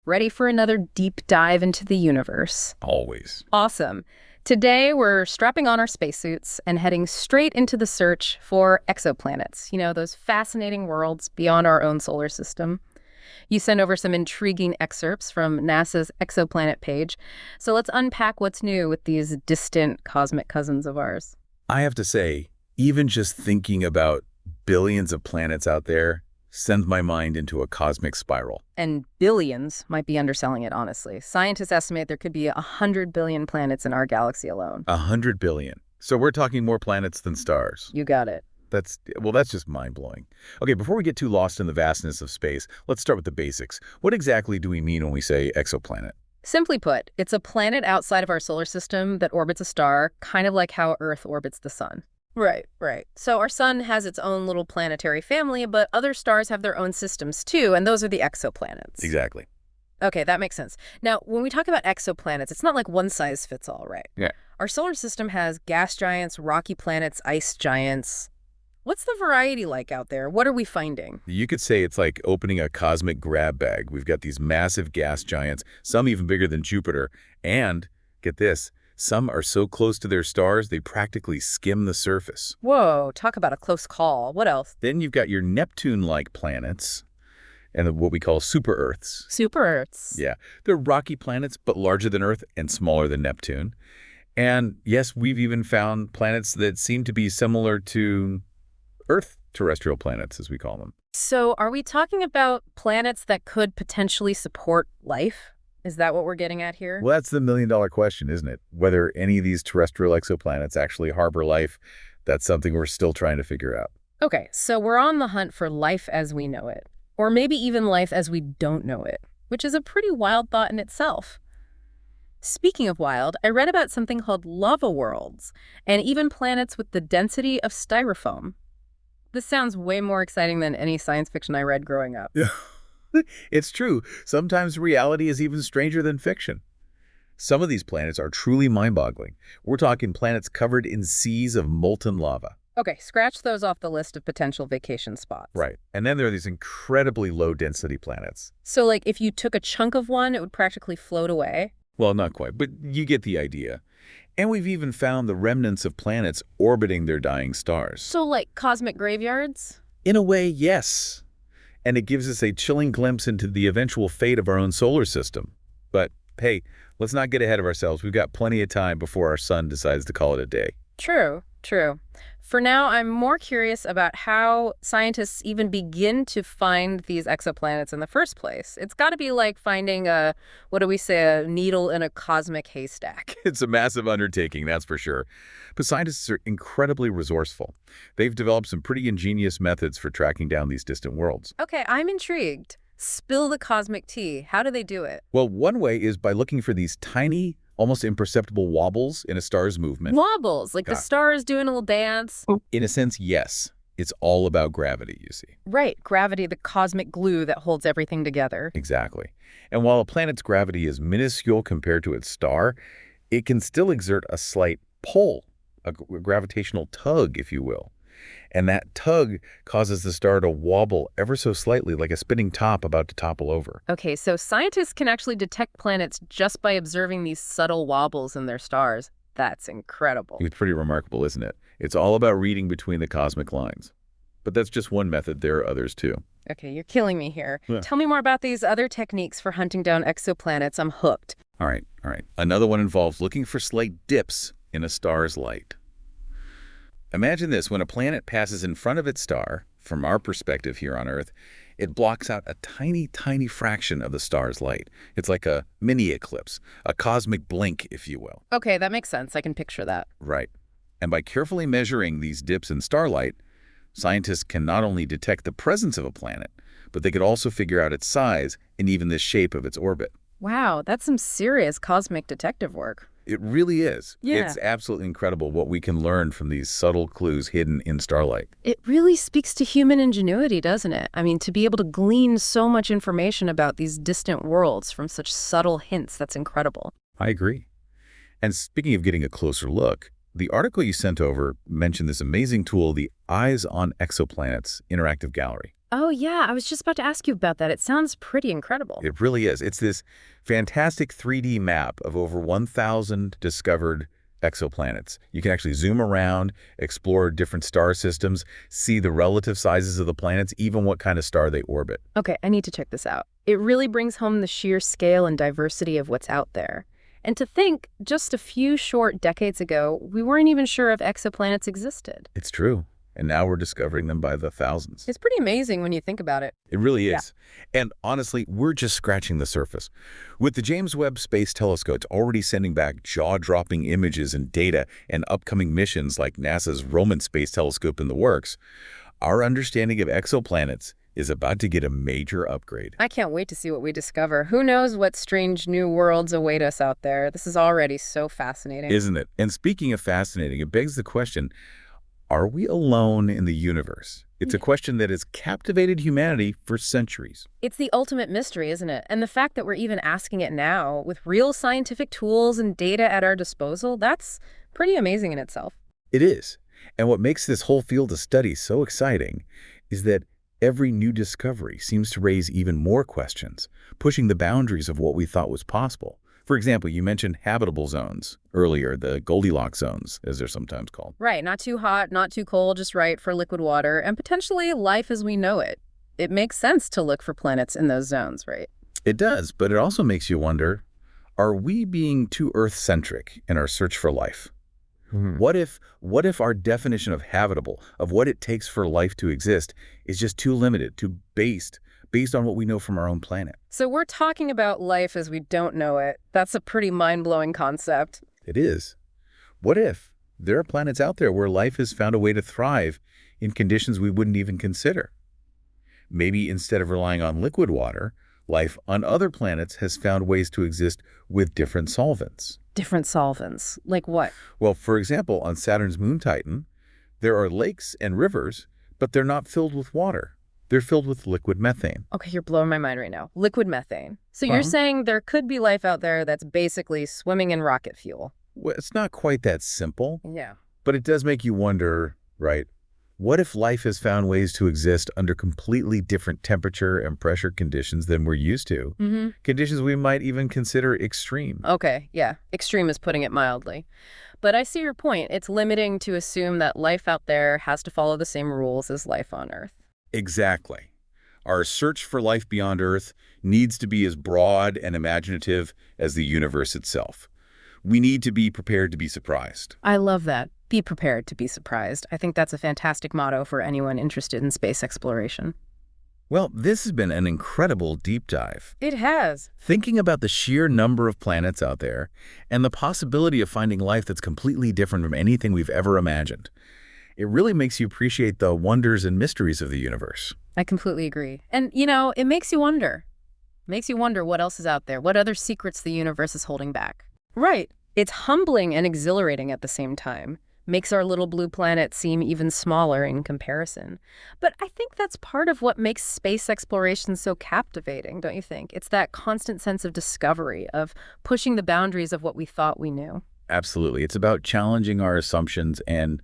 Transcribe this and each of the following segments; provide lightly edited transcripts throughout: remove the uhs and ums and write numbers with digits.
Ready for another deep dive into the universe? Always. Awesome. Today, we're strapping on our spacesuits and heading straight into the search for exoplanets, those fascinating worlds beyond our own solar system. You sent over some intriguing excerpts from NASA's exoplanet page. So let's unpack what's new with these distant cosmic cousins of ours. I have to say, even just thinking about billions of planets out there sends my mind into a cosmic spiral. And billions might be underselling it, honestly. Scientists estimate there could be 100 billion planets in our galaxy alone. 100 billion. So we're talking more planets than stars. You got it. That's just mind-blowing. Okay, before we get too lost in the vastness of space, let's start with the basics. What exactly do we mean when we say exoplanet? Simply put, it's a planet outside of our solar system that orbits a star, kind of like how Earth orbits the sun. Right. So our sun has its own little planetary family, but other stars have their own systems too, and those are the exoplanets. Exactly. Okay, that makes sense. Now, when we talk about exoplanets, it's not like one size fits all, right? Yeah. Our solar system has gas giants, rocky planets, ice giants. What's the variety like out there? What are we finding? You could say it's like opening a cosmic grab bag. We've got these massive gas giants, some even bigger than Jupiter, and, get this, some are so close to their stars they practically skim the surface. Whoa, talk about a close call. What else? Then you've got your Neptune-like planets and what we call super-Earths. Super-Earths. Yeah, they're rocky planets, but larger than Earth and smaller than Neptune. And yes, we've even found planets that seem to be similar to Earth terrestrial planets, as we call them. So are we talking about planets that could potentially support life? Is that what we're getting at here? Well, that's the million-dollar question, isn't it? Whether any of these terrestrial exoplanets actually harbor life, that's something we're still trying to figure out. Okay, so we're on the hunt for life as we know it, or maybe even life as we don't know it, which is a pretty wild thought in itself. Speaking of wild, I read about something called lava worlds, and even planets with the density of styrofoam. This sounds way more exciting than any science fiction I read growing up. Yeah. It's true. Sometimes reality is even stranger than fiction. Some of these planets are truly mind-boggling. We're talking planets covered in seas of molten lava. Okay, scratch those off the list of potential vacation spots. Right. And then there are these incredibly low-density planets. So, like, if you took a chunk of one, it would practically float away? Well, not quite, but you get the idea. And we've even found the remnants of planets orbiting their dying stars. So, like, cosmic graveyards? In a way, yes. And it gives us a chilling glimpse into the eventual fate of our own solar system. But, hey, let's not get ahead of ourselves. We've got plenty of time before our sun decides to call it a day. True. For now, I'm more curious about how scientists even begin to find these exoplanets in the first place. It's got to be like finding a needle in a cosmic haystack. It's a massive undertaking, that's for sure. But scientists are incredibly resourceful. They've developed some pretty ingenious methods for tracking down these distant worlds. Okay, I'm intrigued. Spill the cosmic tea. How do they do it? Well, one way is by looking for these tiny, almost imperceptible wobbles in a star's movement. Wobbles, like the star is doing a little dance. In a sense, yes. It's all about gravity, you see. Right, gravity, the cosmic glue that holds everything together. Exactly. And while a planet's gravity is minuscule compared to its star, it can still exert a slight pull, a gravitational tug, if you will. And that tug causes the star to wobble ever so slightly, like a spinning top about to topple over. Okay, so scientists can actually detect planets just by observing these subtle wobbles in their stars. That's incredible. It's pretty remarkable, isn't it? It's all about reading between the cosmic lines. But that's just one method. There are others, too. Okay, you're killing me here. Yeah. Tell me more about these other techniques for hunting down exoplanets. I'm hooked. All right. Another one involves looking for slight dips in a star's light. Imagine this. When a planet passes in front of its star, from our perspective here on Earth, it blocks out a tiny, tiny fraction of the star's light. It's like a mini eclipse, a cosmic blink, if you will. Okay, that makes sense. I can picture that. Right. And by carefully measuring these dips in starlight, scientists can not only detect the presence of a planet, but they could also figure out its size and even the shape of its orbit. Wow, that's some serious cosmic detective work. It really is. Yeah. It's absolutely incredible what we can learn from these subtle clues hidden in starlight. It really speaks to human ingenuity, doesn't it? I mean, to be able to glean so much information about these distant worlds from such subtle hints, that's incredible. I agree. And speaking of getting a closer look, the article you sent over mentioned this amazing tool, the Eyes on Exoplanets interactive gallery. Oh, yeah, I was just about to ask you about that. It sounds pretty incredible. It really is. It's this fantastic 3D map of over 1,000 discovered exoplanets. You can actually zoom around, explore different star systems, see the relative sizes of the planets, even what kind of star they orbit. Okay, I need to check this out. It really brings home the sheer scale and diversity of what's out there. And to think, just a few short decades ago, we weren't even sure if exoplanets existed. It's true. And now we're discovering them by the thousands. It's pretty amazing when you think about it. It really Yeah. is. And honestly, we're just scratching the surface. With the James Webb Space Telescope already sending back jaw-dropping images and data and upcoming missions like NASA's Roman Space Telescope in the works, our understanding of exoplanets is about to get a major upgrade. I can't wait to see what we discover. Who knows what strange new worlds await us out there? This is already so fascinating. Isn't it? And speaking of fascinating, it begs the question, are we alone in the universe? It's a question that has captivated humanity for centuries. It's the ultimate mystery, isn't it? And the fact that we're even asking it now with real scientific tools and data at our disposal, that's pretty amazing in itself. It is. And what makes this whole field of study so exciting is that every new discovery seems to raise even more questions, pushing the boundaries of what we thought was possible. For example, you mentioned habitable zones earlier, the Goldilocks zones, as they're sometimes called. Right, not too hot, not too cold, just right for liquid water, and potentially life as we know it. It makes sense to look for planets in those zones, right? It does, but it also makes you wonder, are we being too Earth-centric in our search for life? What if our definition of habitable, of what it takes for life to exist, is just too limited, too based on what we know from our own planet? So we're talking about life as we don't know it. That's a pretty mind-blowing concept. It is. What if there are planets out there where life has found a way to thrive in conditions we wouldn't even consider? Maybe instead of relying on liquid water, life on other planets has found ways to exist with different solvents. Different solvents. Like what? Well, for example, on Saturn's moon Titan, there are lakes and rivers, but they're not filled with water. They're filled with liquid methane. Okay, you're blowing my mind right now. Liquid methane. So you're saying there could be life out there that's basically swimming in rocket fuel. Well, it's not quite that simple, Yeah. but it does make you wonder, right? What if life has found ways to exist under completely different temperature and pressure conditions than we're used to? Conditions we might even consider extreme. Okay, yeah. Extreme is putting it mildly. But I see your point. It's limiting to assume that life out there has to follow the same rules as life on Earth. Exactly. Our search for life beyond Earth needs to be as broad and imaginative as the universe itself. We need to be prepared to be surprised. I love that. Be prepared to be surprised. I think that's a fantastic motto for anyone interested in space exploration. Well, this has been an incredible deep dive. It has. Thinking about the sheer number of planets out there and the possibility of finding life that's completely different from anything we've ever imagined, it really makes you appreciate the wonders and mysteries of the universe. I completely agree. And, you know, it makes you wonder. Makes you wonder what else is out there, what other secrets the universe is holding back. Right. It's humbling and exhilarating at the same time. Makes our little blue planet seem even smaller in comparison. But I think that's part of what makes space exploration so captivating, don't you think? It's that constant sense of discovery, of pushing the boundaries of what we thought we knew. Absolutely. It's about challenging our assumptions and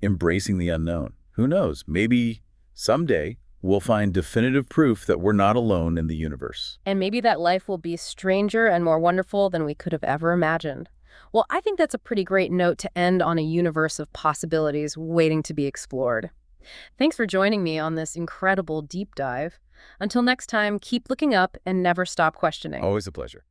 embracing the unknown. Who knows? Maybe someday we'll find definitive proof that we're not alone in the universe. And maybe that life will be stranger and more wonderful than we could have ever imagined. Well, I think that's a pretty great note to end on a universe of possibilities waiting to be explored. Thanks for joining me on this incredible deep dive. Until next time, keep looking up and never stop questioning. Always a pleasure.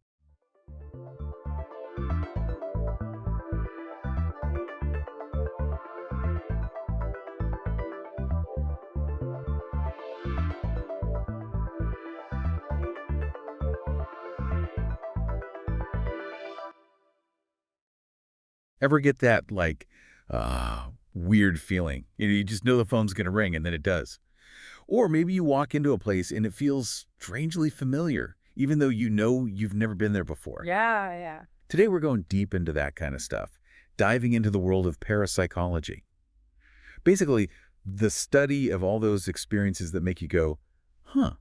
Ever get that, like, weird feeling? You just know the phone's going to ring, and then it does. Or maybe you walk into a place and it feels strangely familiar, even though you know you've never been there before. Yeah. Today we're going deep into that kind of stuff, diving into the world of parapsychology. Basically, the study of all those experiences that make you go, huh,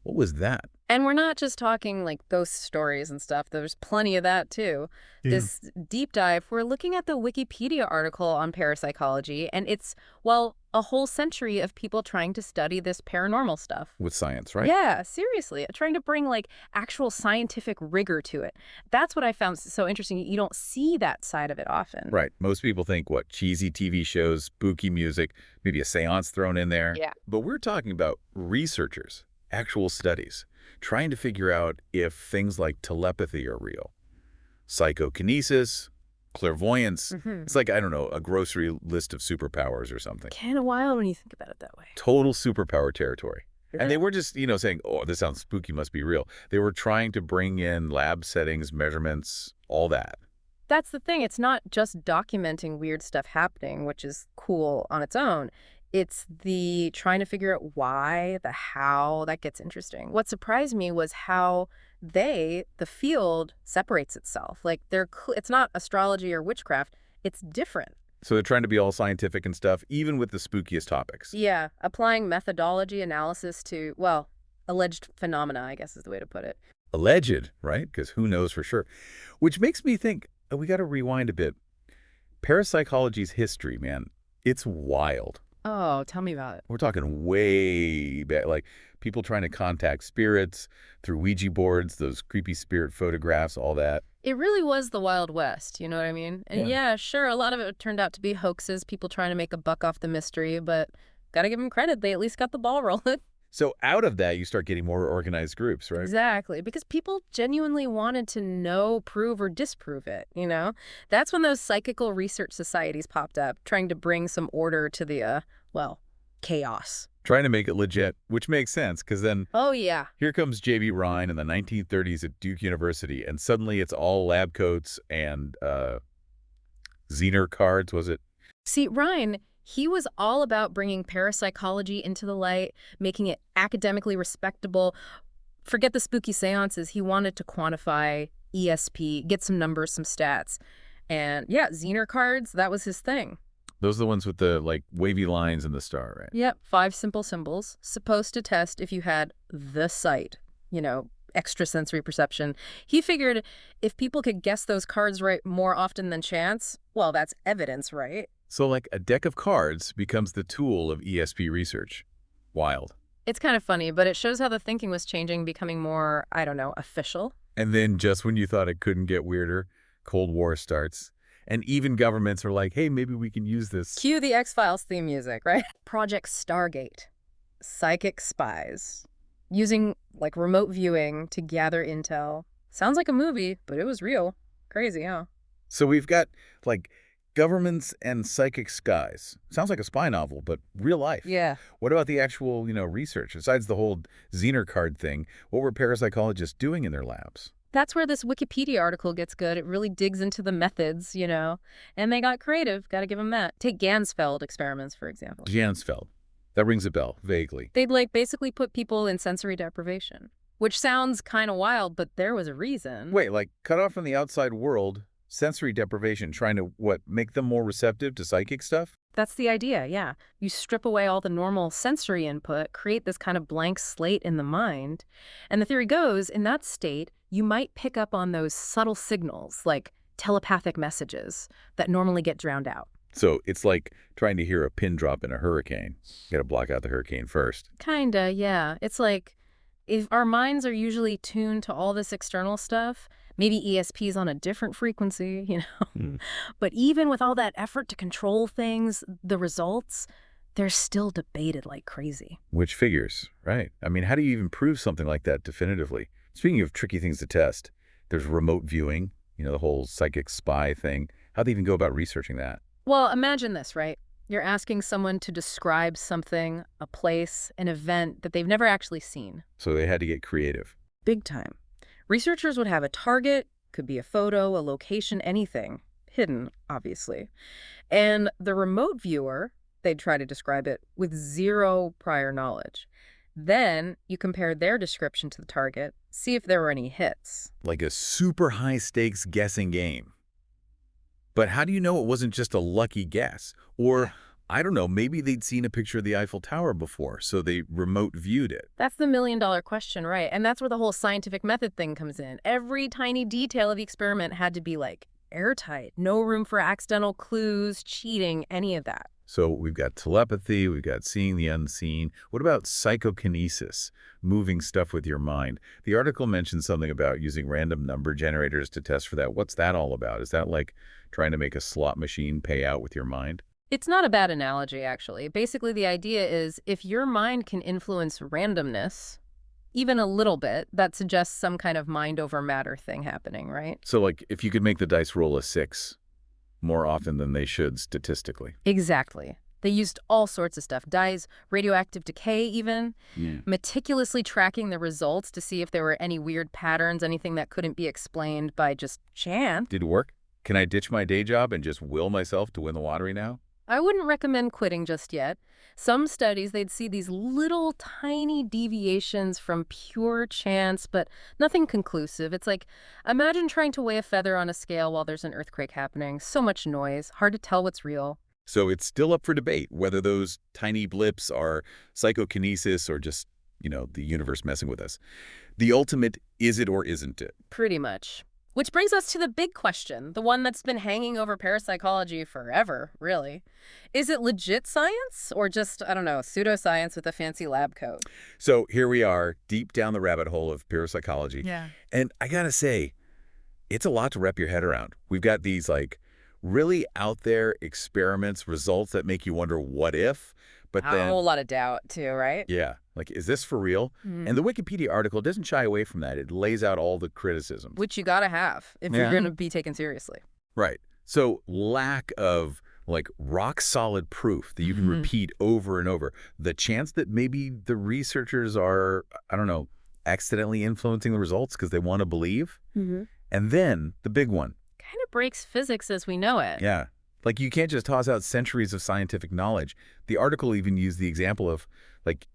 what was that? And we're not just talking like ghost stories and stuff. There's plenty of that too. Yeah. This deep dive, we're looking at the Wikipedia article on parapsychology, and it's, well, a whole century of people trying to study this paranormal stuff. With science, right? Yeah, seriously, trying to bring like actual scientific rigor to it. That's what I found so interesting. You don't see that side of it often. Right. Most people think, what, cheesy TV shows, spooky music, maybe a seance thrown in there. Yeah. But we're talking about researchers, actual studies, trying to figure out if things like telepathy are real. Psychokinesis, clairvoyance. Mm-hmm. It's like, I don't know, a grocery list of superpowers or something. Kind of wild when you think about it that way. Total superpower territory. And Yeah. they were just, saying, oh, this sounds spooky, must be real. They were trying to bring in lab settings, measurements, all that. That's the thing. It's not just documenting weird stuff happening, which is cool on its own. It's the trying to figure out why, the how, that gets interesting. What surprised me was how the field separates itself. Like it's not astrology or witchcraft. It's different. So they're trying to be all scientific and stuff, even with the spookiest topics. Yeah, applying methodology analysis to, well, alleged phenomena, I guess is the way to put it. Alleged, right? Because who knows for sure. Which makes me think, we got to rewind a bit. Parapsychology's history, man, it's wild. Oh, tell me about it. We're talking way back, like people trying to contact spirits through Ouija boards, those creepy spirit photographs, all that. It really was the Wild West, you know what I mean? And Yeah. yeah, sure, a lot of it turned out to be hoaxes, people trying to make a buck off the mystery, but gotta give them credit, they at least got the ball rolling. So out of that, you start getting more organized groups, right? Exactly, because people genuinely wanted to know, prove, or disprove it, you know? That's when those psychical research societies popped up, trying to bring some order to the, well, chaos. Trying to make it legit, which makes sense, because then Oh, yeah. here comes J.B. Rhine in the 1930s at Duke University, and suddenly it's all lab coats and Zener cards, was it? See, Ryan, he was all about bringing parapsychology into the light, making it academically respectable. Forget the spooky seances. He wanted to quantify ESP, get some numbers, some stats. And yeah, Zener cards, that was his thing. Those are the ones with the, like, wavy lines in the star, right? Yep, 5 simple symbols, supposed to test if you had the sight, extrasensory perception. He figured if people could guess those cards right more often than chance, well, that's evidence, right? So, like, a deck of cards becomes the tool of ESP research. Wild. It's kind of funny, but it shows how the thinking was changing, becoming more, I don't know, official. And then just when you thought it couldn't get weirder, Cold War starts. And even governments are like, hey, maybe we can use this. Cue the X-Files theme music, right? Project Stargate. Psychic spies. Using, like, remote viewing to gather intel. Sounds like a movie, but it was real. Crazy, huh? So we've got, like, governments and psychic skies. Sounds like a spy novel, but real life. Yeah. What about the actual, research? Besides the whole Zener card thing, what were parapsychologists doing in their labs? That's where this Wikipedia article gets good. It really digs into the methods, and they got creative. Got to give them that. Take Gansfeld experiments, for example. Jansfeld. That rings a bell, vaguely. They'd, like, basically put people in sensory deprivation, which sounds kind of wild, but there was a reason. Wait, like cut off from the outside world, sensory deprivation, trying to, what, make them more receptive to psychic stuff? That's the idea, yeah. You strip away all the normal sensory input, create this kind of blank slate in the mind. And the theory goes, in that state, you might pick up on those subtle signals, like telepathic messages, that normally get drowned out. So it's like trying to hear a pin drop in a hurricane. You got to block out the hurricane first. Kinda, yeah. It's like, if our minds are usually tuned to all this external stuff, maybe ESP's on a different frequency, But even with all that effort to control things, the results, they're still debated like crazy. Which figures, right? I mean, how do you even prove something like that definitively? Speaking of tricky things to test, there's remote viewing, the whole psychic spy thing. How do they even go about researching that? Well, imagine this, right? You're asking someone to describe something, a place, an event that they've never actually seen. So they had to get creative. Big time. Researchers would have a target, could be a photo, a location, anything. Hidden, obviously. And the remote viewer, they'd try to describe it with zero prior knowledge. Then you compare their description to the target, see if there were any hits. Like a super high-stakes guessing game. But how do you know it wasn't just a lucky guess? Or I don't know, maybe they'd seen a picture of the Eiffel Tower before, so they remote viewed it. That's the million-dollar question, right? And that's where the whole scientific method thing comes in. Every tiny detail of the experiment had to be, like, airtight. No room for accidental clues, cheating, any of that. So we've got telepathy, we've got seeing the unseen. What about psychokinesis, moving stuff with your mind? The article mentioned something about using random number generators to test for that. What's that all about? Is that like trying to make a slot machine pay out with your mind? It's not a bad analogy, actually. Basically, the idea is if your mind can influence randomness, even a little bit, that suggests some kind of mind over matter thing happening, right? So like if you could make the dice roll a 6 more often than they should statistically. Exactly. They used all sorts of stuff, dyes, radioactive decay even, Yeah. meticulously tracking the results to see if there were any weird patterns, anything that couldn't be explained by just chance. Did it work? Can I ditch my day job and just will myself to win the lottery now? I wouldn't recommend quitting just yet. Some studies, they'd see these little tiny deviations from pure chance, but nothing conclusive. It's like, imagine trying to weigh a feather on a scale while there's an earthquake happening. So much noise, hard to tell what's real. So it's still up for debate whether those tiny blips are psychokinesis or just, the universe messing with us. The ultimate, is it or isn't it? Pretty much. Which brings us to the big question, the one that's been hanging over parapsychology forever, really. Is it legit science or just, I don't know, pseudoscience with a fancy lab coat? So here we are, deep down the rabbit hole of parapsychology. Yeah. And I gotta say, it's a lot to wrap your head around. We've got these, really out there experiments, results that make you wonder what if, but A then, whole lot of doubt, too, right? yeah, is this for real? Mm. And the Wikipedia article doesn't shy away from that. It lays out all the criticisms. Which you gotta have if Yeah. you're going to be taken seriously. Right. So lack of rock solid proof that you can repeat over and over. The chance that maybe the researchers are, I don't know, accidentally influencing the results because they want to believe. Mm-hmm. And then the big one. Kind of breaks physics as we know it. Yeah. You can't just toss out centuries of scientific knowledge. The article even used the example of,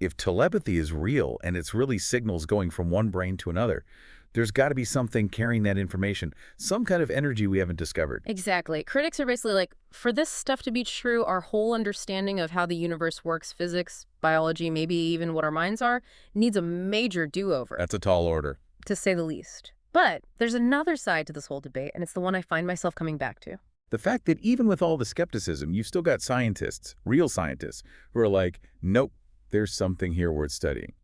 if telepathy is real and it's really signals going from one brain to another, there's got to be something carrying that information, some kind of energy we haven't discovered. Exactly. Critics are basically like, for this stuff to be true, our whole understanding of how the universe works, physics, biology, maybe even what our minds are, needs a major do-over. That's a tall order. To say the least. But there's another side to this whole debate, and it's the one I find myself coming back to. The fact that even with all the skepticism, you've still got scientists, real scientists, who are like, nope, there's something here worth studying.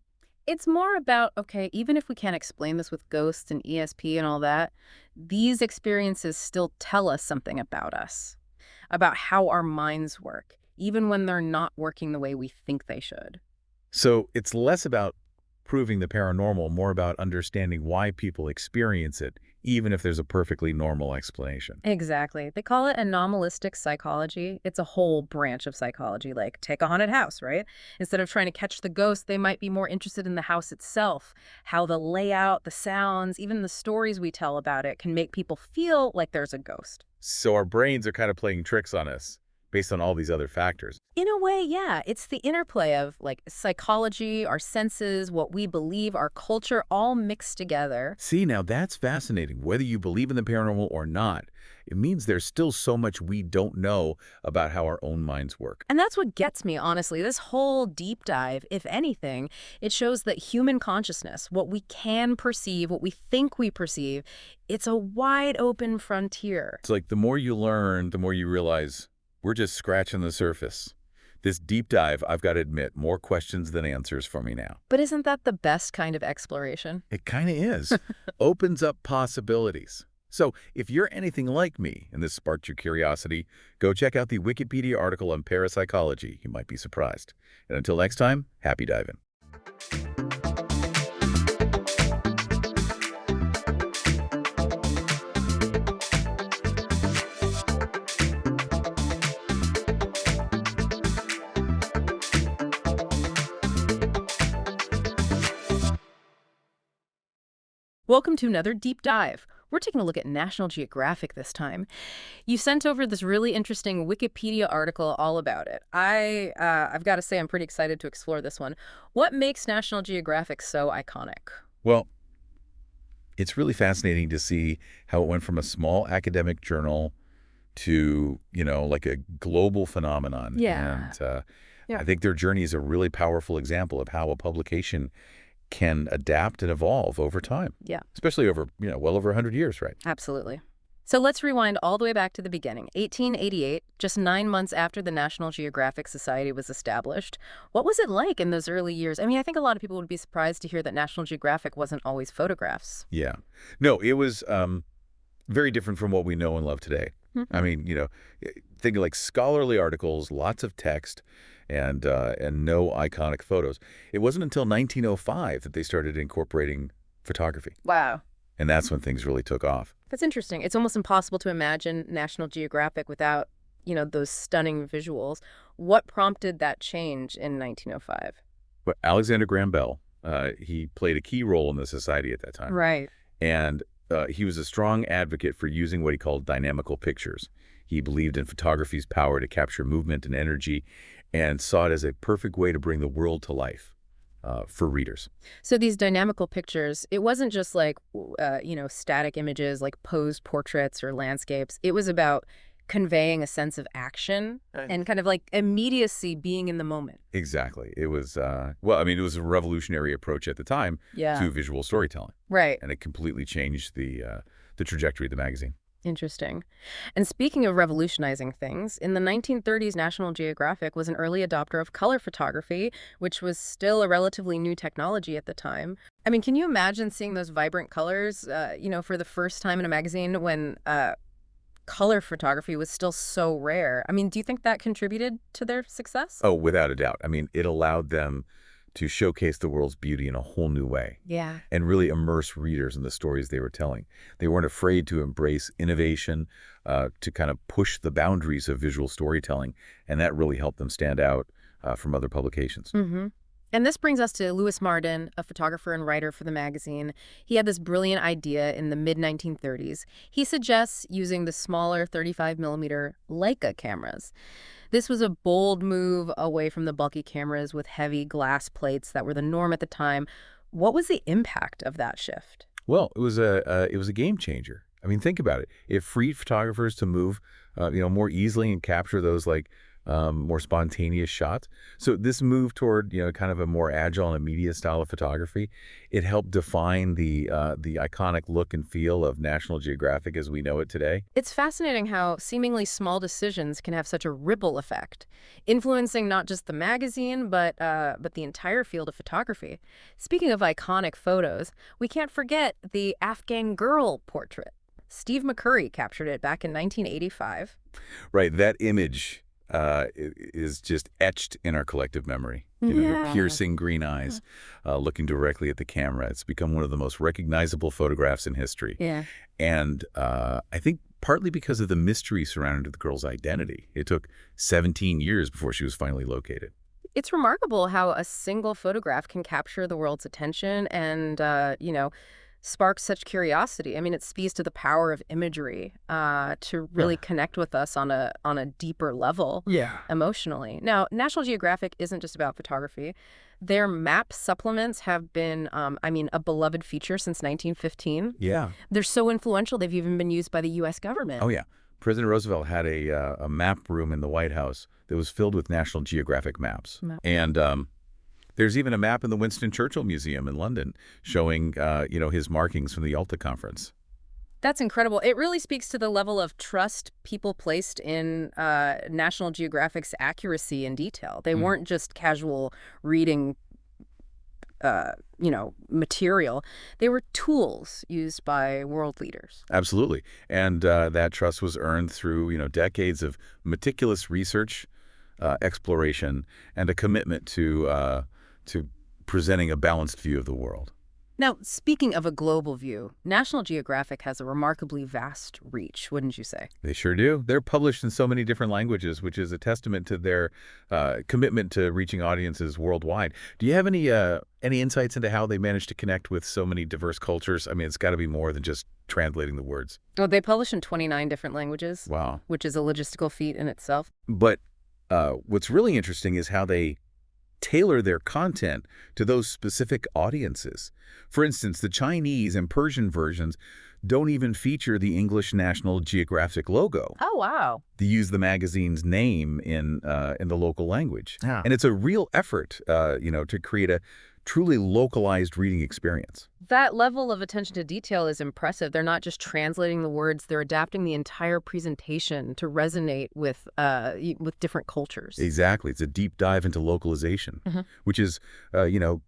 It's more about, okay, even if we can't explain this with ghosts and ESP and all that, these experiences still tell us something about us, about how our minds work, even when they're not working the way we think they should. So it's less about proving the paranormal, more about understanding why people experience it, even if there's a perfectly normal explanation. Exactly. They call it anomalistic psychology. It's a whole branch of psychology, like take a haunted house, right? Instead of trying to catch the ghost, they might be more interested in the house itself, how the layout, the sounds, even the stories we tell about it can make people feel like there's a ghost. So our brains are kind of playing tricks on us based on all these other factors. In a way, yeah. It's the interplay of psychology, our senses, what we believe, our culture, all mixed together. See, now that's fascinating. Whether you believe in the paranormal or not, it means there's still so much we don't know about how our own minds work. And that's what gets me, honestly. This whole deep dive, if anything, it shows that human consciousness, what we can perceive, what we think we perceive, it's a wide open frontier. It's the more you learn, the more you realize we're just scratching the surface. This deep dive, I've got to admit, more questions than answers for me now. But isn't that the best kind of exploration? It kind of is. Opens up possibilities. So if you're anything like me and this sparked your curiosity, go check out the Wikipedia article on parapsychology. You might be surprised. And until next time, happy diving. Welcome to another deep dive. We're taking a look at National Geographic this time. You sent over this really interesting Wikipedia article all about it. I've got to say I'm pretty excited to explore this one. What makes National Geographic so iconic? Well, it's really fascinating to see how it went from a small academic journal to, like a global phenomenon. Yeah. And Yeah. I think their journey is a really powerful example of how a publication can adapt and evolve over time, Yeah. especially over, well over 100 years, right? Absolutely. So let's rewind all the way back to the beginning. 1888, just 9 months after the National Geographic Society was established. What was it like in those early years? I mean, I think a lot of people would be surprised to hear that National Geographic wasn't always photographs. Yeah. No, it was very different from what we know and love today. I Mhm. mean, think of like scholarly articles, lots of text, and no iconic photos. It wasn't until 1905 that they started incorporating photography, Wow. and that's when things really took off. That's interesting. It's almost impossible to imagine National Geographic without, those stunning visuals. What prompted that change in 1905? But Alexander Graham Bell, he played a key role in the society at that time, Right. and he was a strong advocate for using what he called dynamical pictures. He believed in photography's power to capture movement and energy, and saw it as a perfect way to bring the world to life for readers. So these dynamical pictures, it wasn't just like, static images like posed portraits or landscapes. It was about conveying a sense of action and kind of like immediacy, being in the moment. Exactly. It was, it was a revolutionary approach at the time Yeah. to visual storytelling, Right. and it completely changed the trajectory of the magazine. Interesting. And speaking of revolutionizing things, in the 1930s, National Geographic was an early adopter of color photography, which was still a relatively new technology at the time. I mean, can you imagine seeing those vibrant colors, for the first time in a magazine when color photography was still so rare? I mean, do you think that contributed to their success? Oh, without a doubt. I mean, it allowed them to showcase the world's beauty in a whole new way Yeah. and really immerse readers in the stories they were telling. They weren't afraid to embrace innovation, to kind of push the boundaries of visual storytelling, and that really helped them stand out from other publications. Mm-hmm. And this brings us to Louis Martin, a photographer and writer for the magazine. He had this brilliant idea in the mid-1930s. He suggests using the smaller 35mm Leica cameras. This was a bold move away from the bulky cameras with heavy glass plates that were the norm at the time. What was the impact of that shift? Well, it was a game changer. I mean, think about it. It freed photographers to move, more easily and capture those more spontaneous shots. So this move toward, kind of a more agile and immediate style of photography, it helped define the iconic look and feel of National Geographic as we know it today. It's fascinating how seemingly small decisions can have such a ripple effect, influencing not just the magazine, but the entire field of photography. Speaking of iconic photos, we can't forget the Afghan girl portrait. Steve McCurry captured it back in 1985. Right, that image is just etched in our collective memory. Her piercing green eyes, looking directly at the camera. It's become one of the most recognizable photographs in history. Yeah. And I think partly because of the mystery surrounding the girl's identity. It took 17 years before she was finally located. It's remarkable how a single photograph can capture the world's attention and, spark such curiosity. I mean, it speaks to the power of imagery to really connect with us on a deeper level. Yeah. Emotionally. Now, National Geographic isn't just about photography. Their map supplements have been, a beloved feature since 1915. Yeah. They're so influential, they've even been used by the U.S. government. Oh, yeah. President Roosevelt had a map room in the White House that was filled with National Geographic maps. And there's even a map in the Winston Churchill Museum in London showing, his markings from the Yalta Conference. That's incredible. It really speaks to the level of trust people placed in National Geographic's accuracy and detail. They weren't just casual reading, material. They were tools used by world leaders. Absolutely. And that trust was earned through, decades of meticulous research, exploration, and a commitment to presenting a balanced view of the world. Now, speaking of a global view, National Geographic has a remarkably vast reach, wouldn't you say? They sure do. They're published in so many different languages, which is a testament to their commitment to reaching audiences worldwide. Do you have any insights into how they managed to connect with so many diverse cultures? I mean, it's got to be more than just translating the words. Well, they publish in 29 different languages. Wow. Which is a logistical feat in itself. But what's really interesting is how they tailor their content to those specific audiences. For instance, the Chinese and Persian versions don't even feature the English National Geographic logo. Oh, wow. They use the magazine's name in the local language. Yeah. And it's a real effort, to create a truly localized reading experience. That level of attention to detail is impressive. They're not just translating the words, they're adapting the entire presentation to resonate with different cultures. Exactly. It's a deep dive into localization, which is,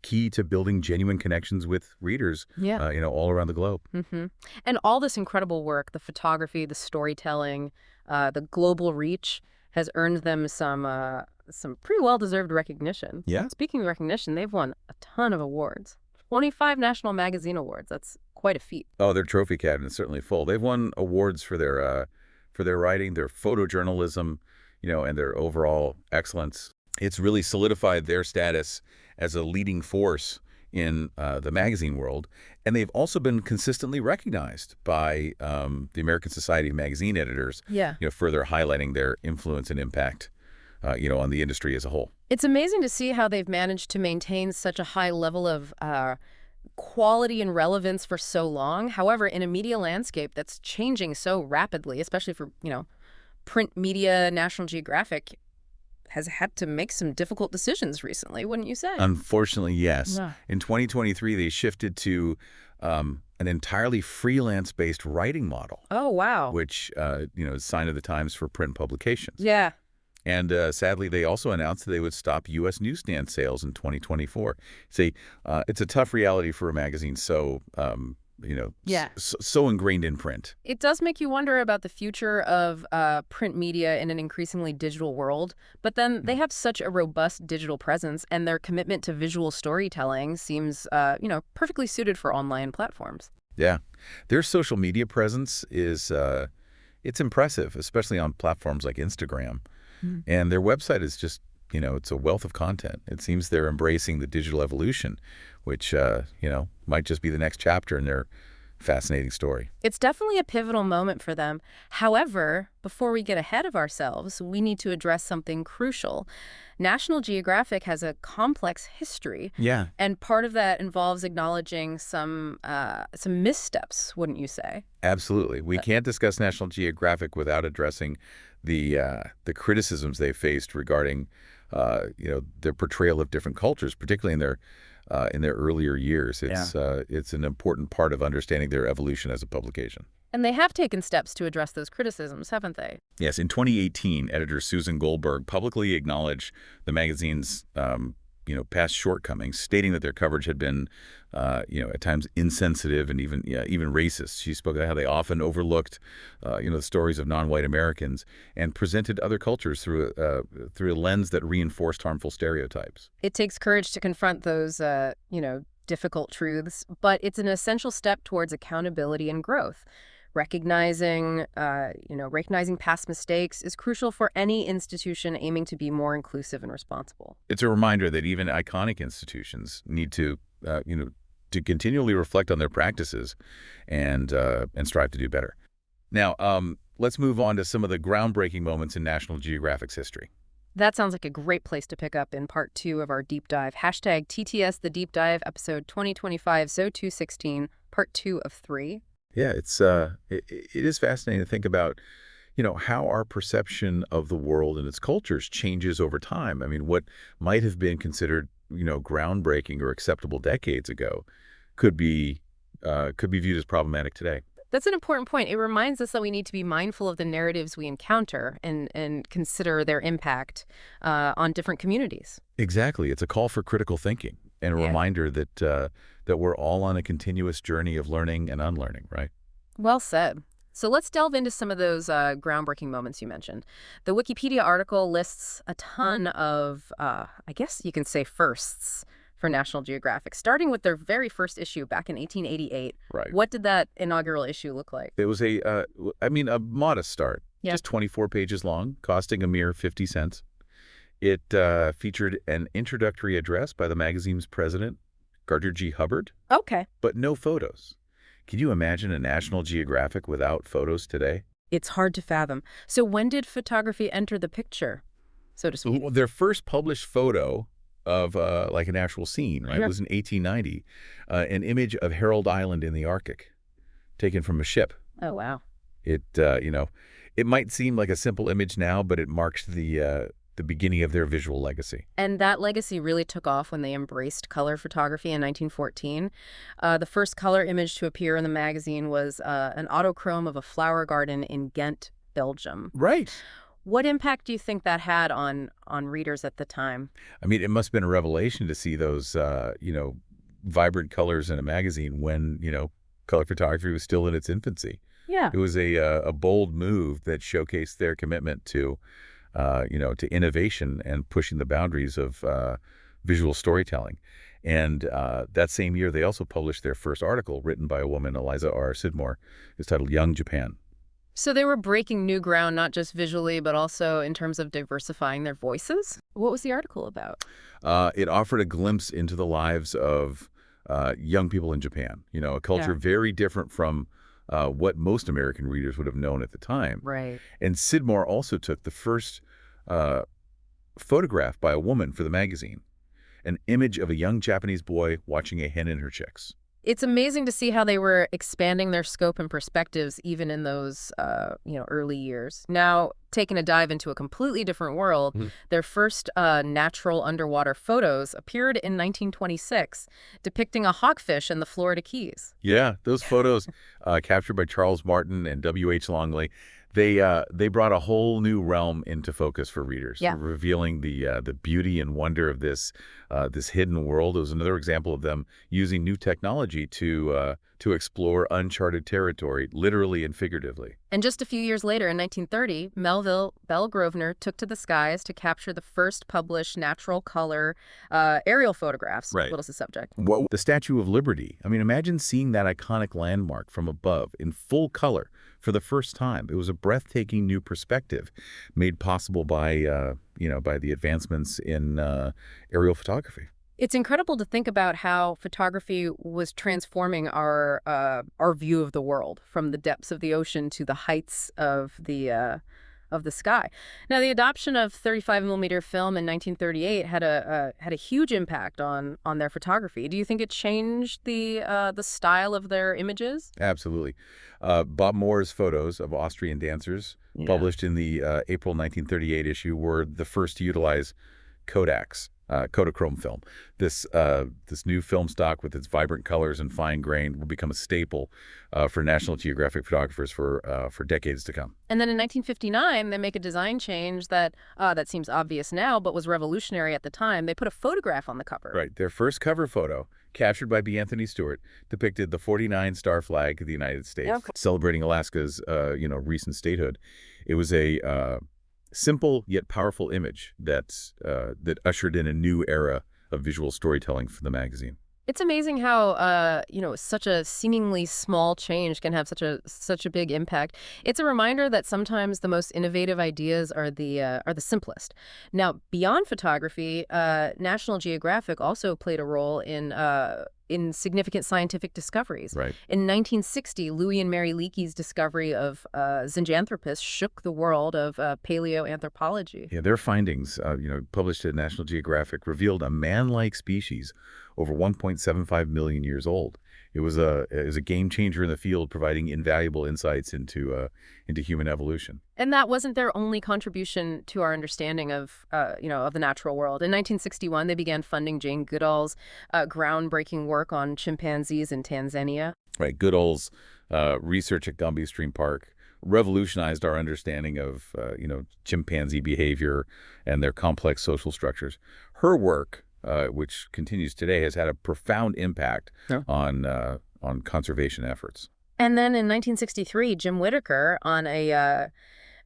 key to building genuine connections with readers, Yeah. all around the globe. And all this incredible work, the photography, the storytelling, the global reach, has earned them some pretty well-deserved recognition. Yeah. Speaking of recognition, they've won a ton of awards. 25 National Magazine Awards. That's quite a feat. Oh, their trophy cabinet is certainly full. They've won awards for their writing, their photojournalism, and their overall excellence. It's really solidified their status as a leading force in the magazine world, and they've also been consistently recognized by the American Society of Magazine Editors. Yeah. Further highlighting their influence and impact, on the industry as a whole. It's amazing to see how they've managed to maintain such a high level of quality and relevance for so long. However, in a media landscape that's changing so rapidly, especially for, print media, National Geographic has had to make some difficult decisions recently, wouldn't you say? Unfortunately, yes. Yeah. In 2023, they shifted to an entirely freelance-based writing model, Oh, wow. which, is a sign of the times for print publications. Yeah. And sadly, they also announced that they would stop U.S. newsstand sales in 2024. It's a tough reality for a magazine so, Yeah. so ingrained in print. It does make you wonder about the future of print media in an increasingly digital world. But then they have such a robust digital presence, and their commitment to visual storytelling seems, perfectly suited for online platforms. Yeah. Their social media presence is it's impressive, especially on platforms like Instagram. And their website is just, it's a wealth of content. It seems they're embracing the digital evolution, which, might just be the next chapter in their fascinating story. It's definitely a pivotal moment for them. However, before we get ahead of ourselves, we need to address something crucial. National Geographic has a complex history. Yeah. And part of that involves acknowledging some missteps, wouldn't you say? Absolutely. We can't discuss National Geographic without addressing the criticisms they faced regarding, their portrayal of different cultures, particularly in their earlier years. It's an important part of understanding their evolution as a publication. And they have taken steps to address those criticisms, haven't they? Yes, in 2018, editor Susan Goldberg publicly acknowledged the magazine's past shortcomings, stating that their coverage had been, at times insensitive and even racist. She spoke about how they often overlooked, the stories of non-white Americans and presented other cultures through a lens that reinforced harmful stereotypes. It takes courage to confront those, difficult truths, but it's an essential step towards accountability and growth. Recognizing past mistakes is crucial for any institution aiming to be more inclusive and responsible. It's a reminder that even iconic institutions need to continually reflect on their practices and strive to do better. Now, let's move on to some of the groundbreaking moments in National Geographic's history. That sounds like a great place to pick up in part 2 of our deep dive. Hashtag TTS The Deep Dive, episode 2025, So 216, part 2 of 3. Yeah, it is fascinating to think about, how our perception of the world and its cultures changes over time. I mean, what might have been considered, groundbreaking or acceptable decades ago could be viewed as problematic today. That's an important point. It reminds us that we need to be mindful of the narratives we encounter and consider their impact on different communities. Exactly. It's a call for critical thinking and a reminder that we're all on a continuous journey of learning and unlearning, right? Well said. So let's delve into some of those groundbreaking moments you mentioned. The Wikipedia article lists a ton of, I guess you can say, firsts for National Geographic, starting with their very first issue back in 1888. Right. What did that inaugural issue look like? It was a modest start, just 24 pages long, costing a mere 50 cents. It featured an introductory address by the magazine's president, Gardner G. Hubbard. Okay. But no photos. Can you imagine a National Geographic without photos today? It's hard to fathom. So when did photography enter the picture, so to speak? Their first published photo of like an actual scene, right? It Yeah. was in 1890, an image of Herald Island in the Arctic, taken from a ship. Oh, wow. It, it might seem like a simple image now, but it marks the beginning of their visual legacy. And that legacy really took off when they embraced color photography in 1914. The first color image to appear in the magazine was an autochrome of a flower garden in Ghent, Belgium. Right. What impact do you think that had on readers at the time? I mean, it must have been a revelation to see those, vibrant colors in a magazine when, color photography was still in its infancy. Yeah. It was a bold move that showcased their commitment to, to innovation and pushing the boundaries of visual storytelling. And that same year, they also published their first article written by a woman, Eliza R. Sidmore. It's titled Young Japan. So they were breaking new ground, not just visually, but also in terms of diversifying their voices. What was the article about? It offered a glimpse into the lives of young people in Japan, a culture very different from what most American readers would have known at the time. Right. And Sidmore also took the first photograph by a woman for the magazine, an image of a young Japanese boy watching a hen and her chicks. It's amazing to see how they were expanding their scope and perspectives even in those, early years. Now, taking a dive into a completely different world, their first natural underwater photos appeared in 1926, depicting a hawkfish in the Florida Keys. Yeah, those photos captured by Charles Martin and W.H. Longley, they brought a whole new realm into focus for readers, Yeah. revealing the beauty and wonder of this hidden world. It was another example of them using new technology to explore uncharted territory, literally and figuratively. And just a few years later, in 1930, Melville Bell Grosvenor took to the skies to capture the first published natural color aerial photographs. Right. What else is the subject? The Statue of Liberty. I mean, imagine seeing that iconic landmark from above in full color for the first time. It was a breathtaking new perspective made possible by, by the advancements in aerial photography. It's incredible to think about how photography was transforming our view of the world, from the depths of the ocean to the heights of the sky. Now, the adoption of 35mm film in 1938 had a huge impact on their photography. Do you think it changed the style of their images? Absolutely. Bob Moore's photos of Austrian dancers, published in the April 1938 issue, were the first to utilize Kodak's Kodachrome film. This new film stock with its vibrant colors and fine grain will become a staple for National Geographic photographers for decades to come. And then in 1959, they make a design change that seems obvious now, but was revolutionary at the time. They put a photograph on the cover. Right. Their first cover photo, captured by B. Anthony Stewart, depicted the 49-star flag of the United States, celebrating Alaska's recent statehood. It was a simple yet powerful image that ushered in a new era of visual storytelling for the magazine. It's amazing how such a seemingly small change can have such a big impact. It's a reminder that sometimes the most innovative ideas are the simplest. Now, beyond photography, National Geographic also played a role in significant scientific discoveries. Right. In 1960, Louis and Mary Leakey's discovery of Zinjanthropus shook the world of paleoanthropology. Yeah, their findings, published in National Geographic, revealed a man-like species over 1.75 million years old. It was a game changer in the field, providing invaluable insights into human evolution. And that wasn't their only contribution to our understanding of the natural world. In 1961, they began funding Jane Goodall's groundbreaking work on chimpanzees in Tanzania. Right, Goodall's research at Gumby Stream Park revolutionized our understanding of chimpanzee behavior and their complex social structures. Her work, which continues today, has had a profound impact on conservation efforts. And then in 1963, Jim Whittaker, on a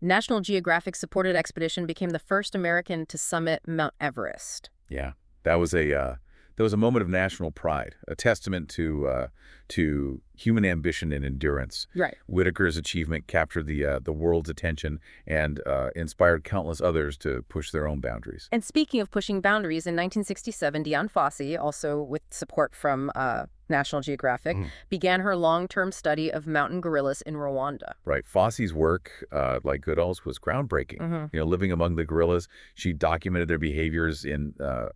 National Geographic-supported expedition, became the first American to summit Mount Everest. Yeah, that was a moment of national pride, a testament to to human ambition and endurance. Right. Whitaker's achievement captured the world's attention and inspired countless others to push their own boundaries. And speaking of pushing boundaries, in 1967, Dion Fossey, also with support from National Geographic, began her long-term study of mountain gorillas in Rwanda. Right. Fossey's work, like Goodall's, was groundbreaking. Living among the gorillas, she documented their behaviors in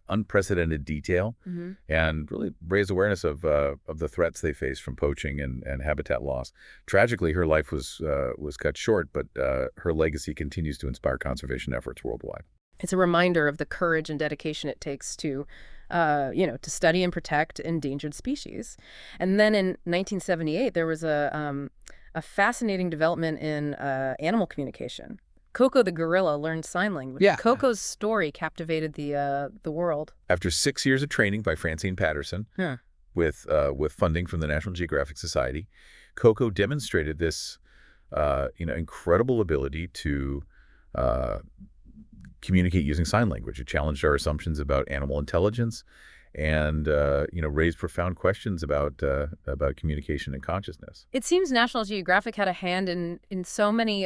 unprecedented detail and really raised awareness of the threats they faced from poaching and habitat loss. Tragically, her life was cut short, but her legacy continues to inspire conservation efforts worldwide. It's a reminder of the courage and dedication it takes to study and protect endangered species. And then in 1978, there was a fascinating development in animal communication. Coco the gorilla learned sign language. Yeah. Coco's story captivated the world. After 6 years of training by Francine Patterson, with funding from the National Geographic Society, Coco demonstrated this incredible ability to communicate using sign language. It challenged our assumptions about animal intelligence and raised profound questions about communication and consciousness. It seems National Geographic had a hand in so many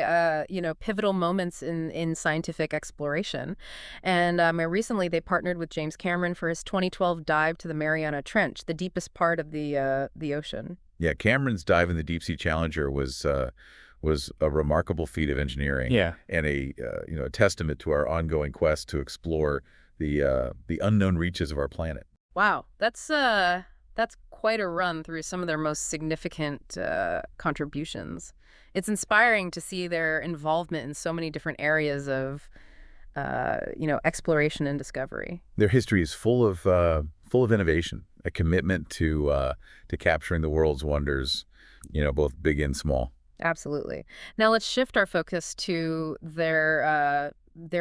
pivotal moments in scientific exploration. And recently they partnered with James Cameron for his 2012 dive to the Mariana Trench, the deepest part of the ocean. Yeah, Cameron's dive in the Deep Sea Challenger was a remarkable feat of engineering, and a testament to our ongoing quest to explore the unknown reaches of our planet. Wow, that's quite a run through some of their most significant contributions. It's inspiring to see their involvement in so many different areas of exploration and discovery. Their history is full of innovation, a commitment to capturing the world's wonders, both big and small. Absolutely. Now let's shift our focus to their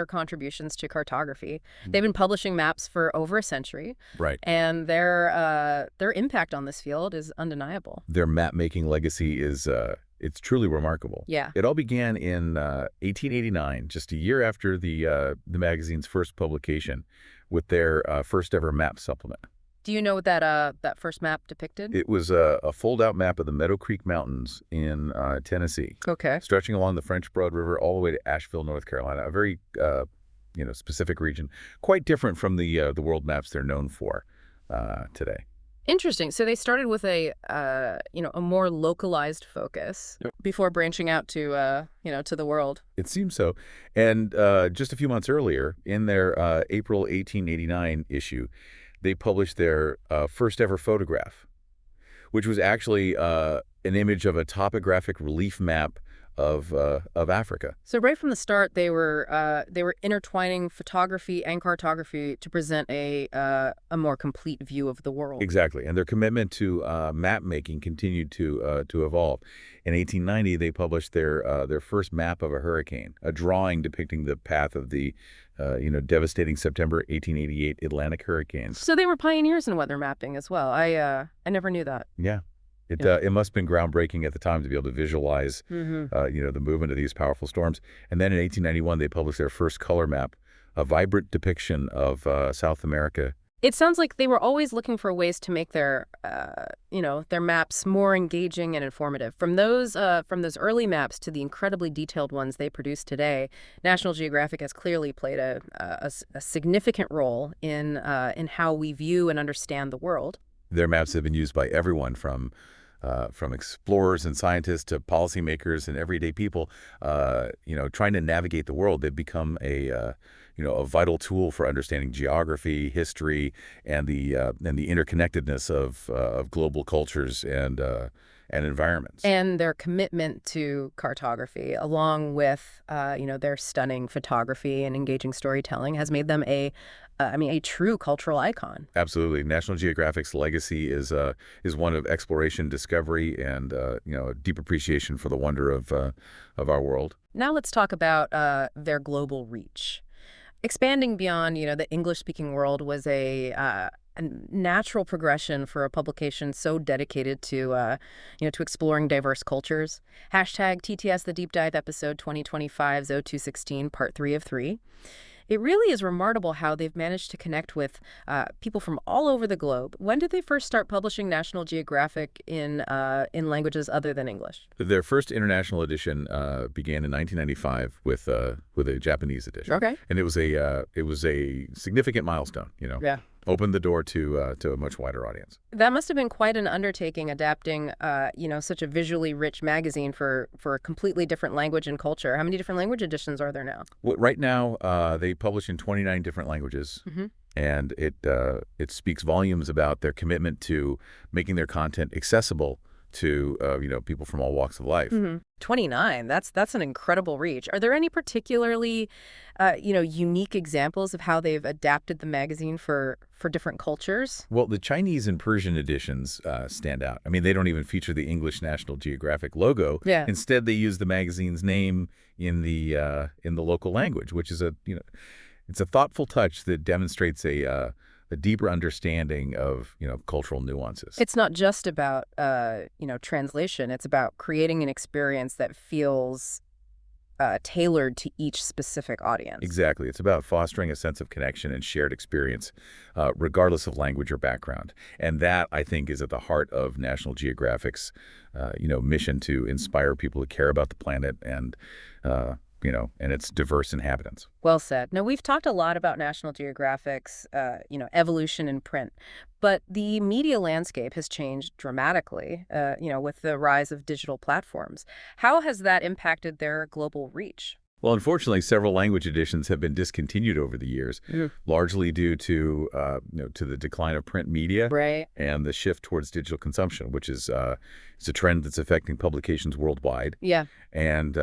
contributions to cartography. They've been publishing maps for over a century. Right. And their impact on this field is undeniable. Their map-making legacy is it's truly remarkable. Yeah. It all began in 1889, just a year after the magazine's first publication, with their first ever map supplement. Do you know what that first map depicted? It was a fold-out map of the Meadow Creek Mountains in Tennessee. Okay. Stretching along the French Broad River all the way to Asheville, North Carolina, a very specific region, quite different from the world maps they're known for today. Interesting. So they started with a more localized focus before branching out to the world. It seems so. And just a few months earlier, in their April 1889 issue, they published their first ever photograph, which was actually an image of a topographic relief map of Africa. So right from the start, they were intertwining photography and cartography to present a more complete view of the world. Exactly, and their commitment to map making continued to evolve. In 1890, they published their first map of a hurricane, a drawing depicting the path of the devastating September 1888 Atlantic hurricanes. So they were pioneers in weather mapping as well. I never knew that. Yeah. It must have been groundbreaking at the time to be able to visualize, the movement of these powerful storms. And then in 1891, they published their first color map, a vibrant depiction of South America. It sounds like they were always looking for ways to make their maps more engaging and informative. From those early maps to the incredibly detailed ones they produce today, National Geographic has clearly played a significant role in how we view and understand the world. Their maps have been used by everyone from explorers and scientists to policymakers and everyday people, trying to navigate the world. They've become a vital tool for understanding geography, history, and the interconnectedness of global cultures and environments. And their commitment to cartography, along with their stunning photography and engaging storytelling, has made them a true cultural icon. Absolutely. National Geographic's legacy is one of exploration, discovery, and a deep appreciation for the wonder of our world. Now let's talk about their global reach. Expanding beyond the English-speaking world was a natural progression for a publication so dedicated to exploring diverse cultures. # TTS The Deep Dive episode 2025 0216 part 3 of 3. It really is remarkable how they've managed to connect with people from all over the globe. When did they first start publishing National Geographic in languages other than English? Their first international edition began in 1995 with a Japanese edition. Okay. And it was a significant milestone, Yeah. Opened the door to a much wider audience. That must have been quite an undertaking adapting, such a visually rich magazine for a completely different language and culture. How many different language editions are there now? Well, right now, they publish in 29 different languages. Mm-hmm. And it speaks volumes about their commitment to making their content accessible to people from all walks of life. Mm-hmm. 29. That's an incredible reach. Are there any particularly, unique examples of how they've adapted the magazine for different cultures? Well, the Chinese and Persian editions stand out. I mean, they don't even feature the English National Geographic logo. Yeah. Instead, they use the magazine's name in the local language, which is it's a thoughtful touch that demonstrates a deeper understanding of cultural nuances. It's not just about translation. It's about creating an experience that feels tailored to each specific audience. Exactly. It's about fostering a sense of connection and shared experience, regardless of language or background. And that, I think, is at the heart of National Geographic's, mission to inspire people to care about the planet and its diverse inhabitants. Well said. Now, we've talked a lot about National Geographic's, evolution in print, but the media landscape has changed dramatically, with the rise of digital platforms. How has that impacted their global reach? Well, unfortunately, several language editions have been discontinued over the years, largely due to the decline of print media Right. and the shift towards digital consumption, which is it's a trend that's affecting publications worldwide. Yeah, And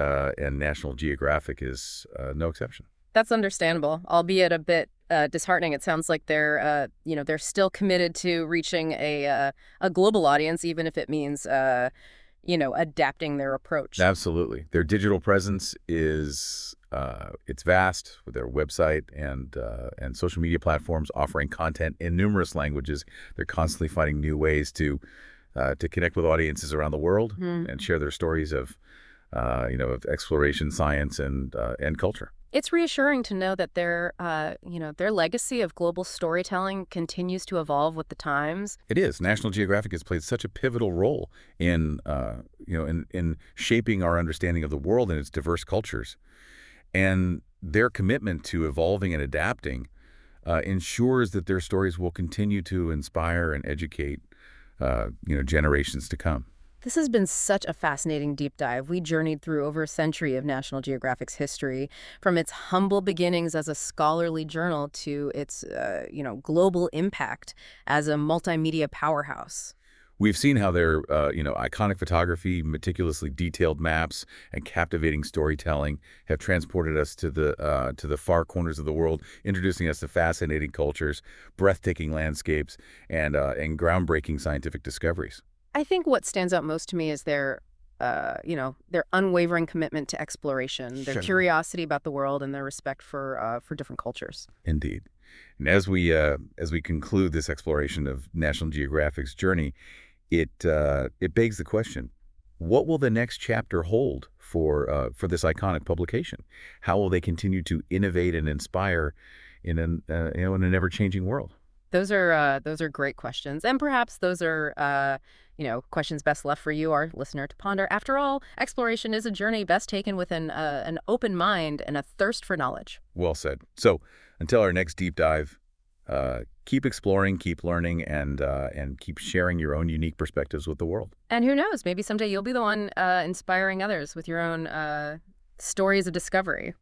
National Geographic is no exception. that's understandable, albeit a bit disheartening. It sounds like they're still committed to reaching a global audience, even if it means adapting their approach. Absolutely. Their digital presence is it's vast with their website and social media platforms offering content in numerous languages. They're constantly finding new ways to connect with audiences around the world and share their stories of exploration, science, and culture. It's reassuring to know that their legacy of global storytelling continues to evolve with the times. It is. National Geographic has played such a pivotal role in shaping our understanding of the world and its diverse cultures. And their commitment to evolving and adapting ensures that their stories will continue to inspire and educate, generations to come. This has been such a fascinating deep dive. We journeyed through over a century of National Geographic's history, from its humble beginnings as a scholarly journal to its, global impact as a multimedia powerhouse. We've seen how their, iconic photography, meticulously detailed maps, and captivating storytelling have transported us to the far corners of the world, introducing us to fascinating cultures, breathtaking landscapes, and groundbreaking scientific discoveries. I think what stands out most to me is their unwavering commitment to exploration, their Sure. curiosity about the world, and their respect for different cultures. Indeed. And as we conclude this exploration of National Geographic's journey, it begs the question: what will the next chapter hold for this iconic publication? How will they continue to innovate and inspire in an ever-changing world? Those are great questions, and perhaps those are questions best left for you, our listener, to ponder. After all, exploration is a journey best taken with an open mind and a thirst for knowledge. Well said. So until our next deep dive, keep exploring, keep learning, and keep sharing your own unique perspectives with the world. And who knows, maybe someday you'll be the one inspiring others with your own stories of discovery.